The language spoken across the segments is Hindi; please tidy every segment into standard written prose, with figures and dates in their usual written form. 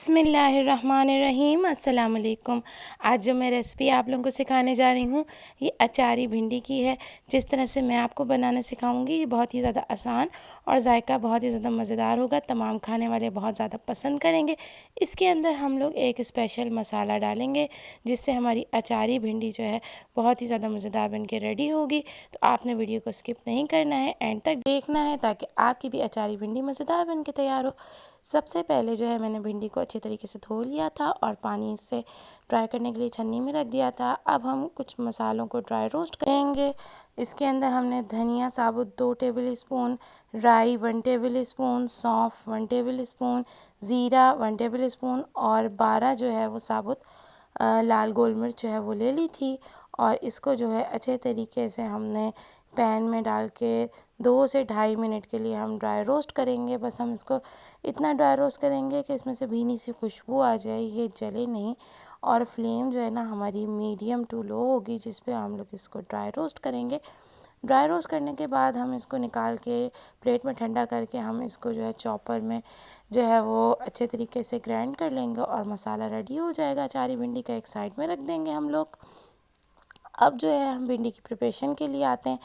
बिस्मिल्लाहिर्रहमानिर्रहीम। अस्सलाम वालेकुम। आज जो मैं रेसिपी आप लोगों को सिखाने जा रही हूँ ये अचारी भिंडी की है। जिस तरह से मैं आपको बनाना सिखाऊंगी ये बहुत ही ज़्यादा आसान और जायका बहुत ही ज़्यादा मज़ेदार होगा। तमाम खाने वाले बहुत ज़्यादा पसंद करेंगे। इसके अंदर हम लोग एक स्पेशल मसाला डालेंगे जिससे हमारी अचारी भिंडी जो है बहुत ही ज़्यादा मज़ेदार बन के रेडी होगी। तो आपने वीडियो को स्किप नहीं करना है, एंड तक देखना है ताकि आपकी भी अचारी भिंडी मज़ेदार बन के तैयार हो। सबसे पहले जो है मैंने भिंडी को अच्छे तरीके से धो लिया था और पानी से ड्राई करने के लिए छन्नी में रख दिया था। अब हम कुछ मसालों को ड्राई रोस्ट करेंगे। इसके अंदर हमने धनिया साबुत 2 टेबल स्पून, राई 1 टेबल स्पून, सौंफ 1 टेबल स्पून, ज़ीरा 1 टेबल स्पून और 12 जो है वो साबुत लाल गोल मिर्च जो है वो ले ली थी। और इसको जो है अच्छे तरीके से हमने पैन में डाल के 2 से ढाई मिनट के लिए हम ड्राई रोस्ट करेंगे। बस हम इसको इतना ड्राई रोस्ट करेंगे कि इसमें से भीनी सी खुशबू आ जाए, ये जले नहीं। और फ्लेम जो है ना हमारी मीडियम टू लो होगी जिस पे हम लोग इसको ड्राई रोस्ट करेंगे। ड्राई रोस्ट करने के बाद हम इसको निकाल के प्लेट में ठंडा करके हम इसको जो है चॉपर में जो है वो अच्छे तरीके से ग्राइंड कर लेंगे और मसाला रेडी हो जाएगा। अचारी भिंडी का एक साइड में रख देंगे हम लोग। अब जो है हम भिंडी की प्रिपरेशन के लिए आते हैं।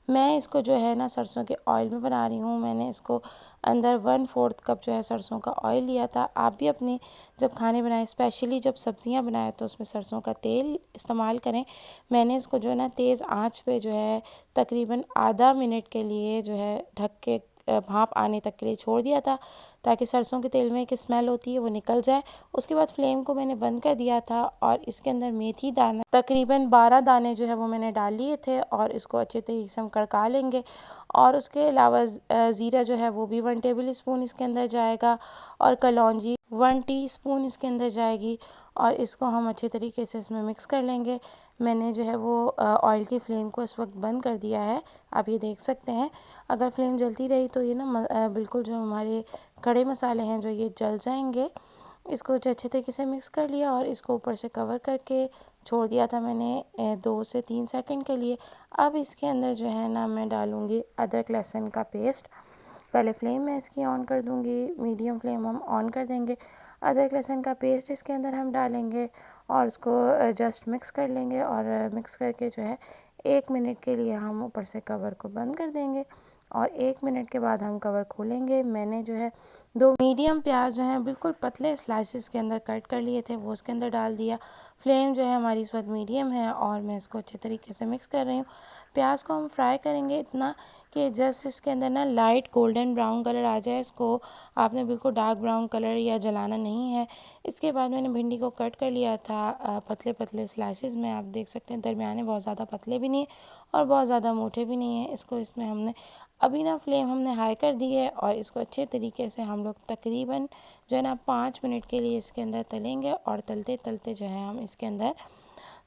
मैं इसको जो है ना सरसों के ऑयल में बना रही हूँ। मैंने इसको अंदर 1/4 कप जो है सरसों का ऑयल लिया था। आप भी अपनी जब खाने बनाएं, स्पेशली जब सब्जियां बनाएं, तो उसमें सरसों का तेल इस्तेमाल करें। मैंने इसको जो है ना तेज़ आंच पे जो है तकरीबन आधा मिनट के लिए जो है ढक के भाप आने तक के लिए छोड़ दिया था ताकि सरसों के तेल में एक स्मेल होती है वो निकल जाए। उसके बाद फ्लेम को मैंने बंद कर दिया था और इसके अंदर मेथी दाना तकरीबन 12 दाने जो है वो मैंने डाल लिए थे और इसको अच्छे तरीके से हम कड़का लेंगे। और उसके अलावा ज़ीरा जो है वो भी 1 टेबल स्पून इसके अंदर जाएगा और कलौंजी 1 टीस्पून इसके अंदर जाएगी। और इसको हम अच्छे तरीके से इसमें मिक्स कर लेंगे। मैंने जो है वो ऑयल की फ्लेम को इस वक्त बंद कर दिया है, आप ये देख सकते हैं। अगर फ्लेम जलती रही तो ये ना बिल्कुल जो हमारे खड़े मसाले हैं जो ये जल जाएंगे। इसको जो अच्छे तरीके से मिक्स कर लिया और इसको ऊपर से कवर करके छोड़ दिया था मैंने 2 से 3 सेकंड के लिए। अब इसके अंदर जो है ना मैं डालूँगी अदरक लहसुन का पेस्ट। पहले फ्लेम मैं इसकी ऑन कर दूँगी, मीडियम फ्लेम हम ऑन कर देंगे। अदरक लहसुन का पेस्ट इसके अंदर हम डालेंगे और उसको जस्ट मिक्स कर लेंगे और मिक्स करके जो है 1 मिनट के लिए हम ऊपर से कवर को बंद कर देंगे और 1 मिनट के बाद हम कवर खोलेंगे। मैंने जो है 2 मीडियम प्याज जो हैं बिल्कुल पतले स्लाइसेस के अंदर कट कर लिए थे, वो उसके अंदर डाल दिया। फ्लेम जो है हमारी इस वक्त मीडियम है और मैं इसको अच्छे तरीके से मिक्स कर रही हूँ। प्याज को हम फ्राई करेंगे इतना कि जस्ट इसके अंदर ना लाइट गोल्डन ब्राउन कलर आ जाए। इसको आपने बिल्कुल डार्क ब्राउन कलर या जलाना नहीं है। इसके बाद मैंने भिंडी को कट कर लिया था पतले पतले स्लाइसेस में। आप देख सकते हैं दरमियाने बहुत ज़्यादा पतले भी नहीं है और बहुत ज़्यादा मोटे भी नहीं है। इसको इसमें हमने अभी ना फ्लेम हमने हाई कर दी है और इसको अच्छे तरीके से हम लोग तकरीबन जो है ना 5 मिनट के लिए इसके अंदर तलेंगे। और तलते तलते जो है हम इसके अंदर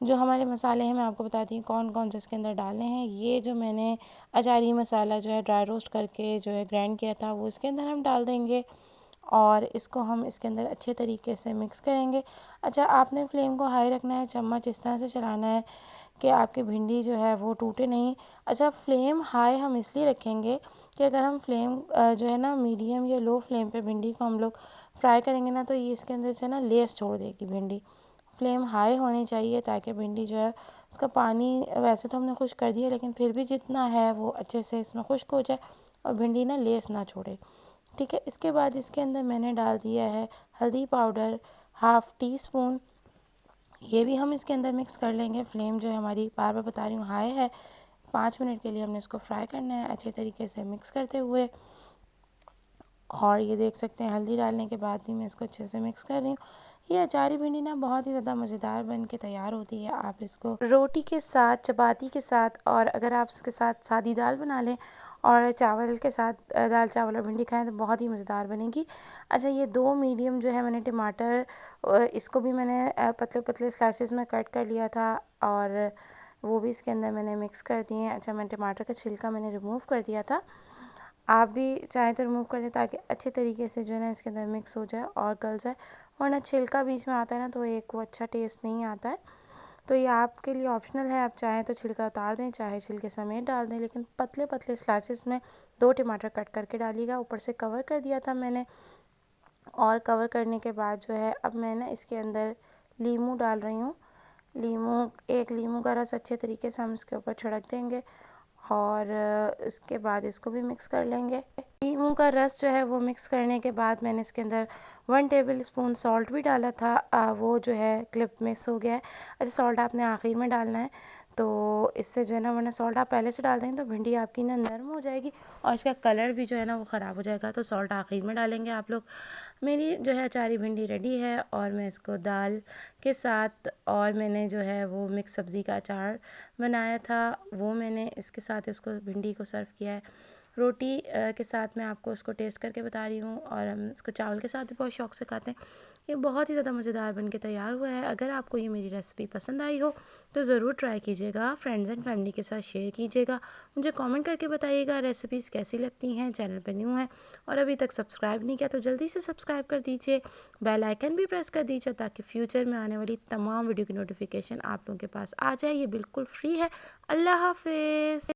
जो हमारे मसाले हैं मैं आपको बताती हूँ कौन कौन से इसके अंदर डालने हैं। ये जो मैंने अचारी मसाला जो है ड्राई रोस्ट करके जो है ग्राइंड किया था वो इसके अंदर हम डाल देंगे और इसको हम इसके अंदर अच्छे तरीके से मिक्स करेंगे। अच्छा, आपने फ्लेम को हाई रखना है, चम्मच इस तरह से चलाना है कि आपकी भिंडी जो है वो टूटे नहीं। अच्छा, फ्लेम हाई हम इसलिए रखेंगे कि अगर हम फ्लेम जो है ना मीडियम या लो फ्लेम पे भिंडी को हम लोग फ्राई करेंगे ना तो ये इसके अंदर से ना लेस छोड़ देगी भिंडी। फ्लेम हाई होनी चाहिए ताकि भिंडी जो है उसका पानी वैसे तो हमने खुश्क कर दिया लेकिन फिर भी जितना है वो अच्छे से इसमें खुश्क हो जाए और भिंडी ना लेस ना छोड़े। ठीक है, इसके बाद इसके अंदर मैंने डाल दिया है हल्दी पाउडर 1/2 टीस्पून। ये भी हम इसके अंदर मिक्स कर लेंगे। फ्लेम जो है हमारी बार बार बता रही हूँ हाई है। 5 मिनट के लिए हमने इसको फ्राई करना है अच्छे तरीके से मिक्स करते हुए। और ये देख सकते हैं हल्दी डालने के बाद भी मैं इसको अच्छे से मिक्स कर रही हूँ। ये अचारी भिंडी ना बहुत ही ज़्यादा मज़ेदार बन के तैयार होती है। आप इसको रोटी के साथ, चपाती के साथ और अगर आप इसके साथ सादी दाल बना लें और चावल के साथ दाल चावल और भिंडी खाएं तो बहुत ही मज़ेदार बनेगी। अच्छा, ये 2 मीडियम जो है मैंने टमाटर इसको भी मैंने पतले पतले स्लाइसेस में कट कर लिया था और वो भी इसके अंदर मैंने मिक्स कर दिए हैं। अच्छा, मैं टमाटर का छिलका मैंने रिमूव कर दिया था, आप भी चाहें तो रिमूव कर दें ताकि अच्छे तरीके से जो है ना इसके अंदर मिक्स हो जाए और गल जाए। वरना छिलका बीच में आता है ना तो एक वो अच्छा टेस्ट नहीं आता है। तो ये आपके लिए ऑप्शनल है, आप चाहें तो छिलका उतार दें, चाहे छिलके समेत डाल दें, लेकिन पतले पतले स्लाइसेस में 2 टमाटर कट करके डालिएगा। ऊपर से कवर कर दिया था मैंने और कवर करने के बाद जो है अब मैं ना इसके अंदर लीमू डाल रही हूँ। एक लीमू का रस अच्छे तरीके से हम इसके ऊपर छिड़क देंगे और इसके बाद इसको भी मिक्स कर लेंगे। लीमू का रस जो है वो मिक्स करने के बाद मैंने इसके अंदर 1 टेबलस्पून सॉल्ट भी डाला था। वो जो है क्लिप मिस हो गया है। अच्छा, सॉल्ट आपने आखिर में डालना है, तो इससे जो है ना, वरना सॉल्ट आप पहले से डाल देंगे तो भिंडी आपकी ना नरम हो जाएगी और इसका कलर भी जो है ना वो ख़राब हो जाएगा। तो सॉल्ट आखिर में डालेंगे आप लोग। मेरी जो है अचारी भिंडी रेडी है और मैं इसको दाल के साथ, और मैंने जो है वो मिक्स सब्ज़ी का अचार बनाया था, वो मैंने इसके साथ इसको भिंडी को सर्व किया है। रोटी के साथ मैं आपको उसको टेस्ट करके बता रही हूँ, और हम इसको चावल के साथ भी बहुत शौक़ से खाते हैं। ये बहुत ही ज़्यादा मज़ेदार बन के तैयार हुआ है। अगर आपको ये मेरी रेसिपी पसंद आई हो तो ज़रूर ट्राई कीजिएगा, फ्रेंड्स एंड फैमिली के साथ शेयर कीजिएगा। मुझे कमेंट करके बताइएगा रेसिपीज़ कैसी लगती हैं। चैनल पर न्यू है और अभी तक सब्सक्राइब नहीं किया तो जल्दी से सब्सक्राइब कर दीजिए, बेल आइकन भी प्रेस कर दीजिए ताकि फ्यूचर में आने वाली तमाम वीडियो की नोटिफिकेशन आप लोगों के पास आ जाए। ये बिल्कुल फ्री है। अल्लाह हाफिज़।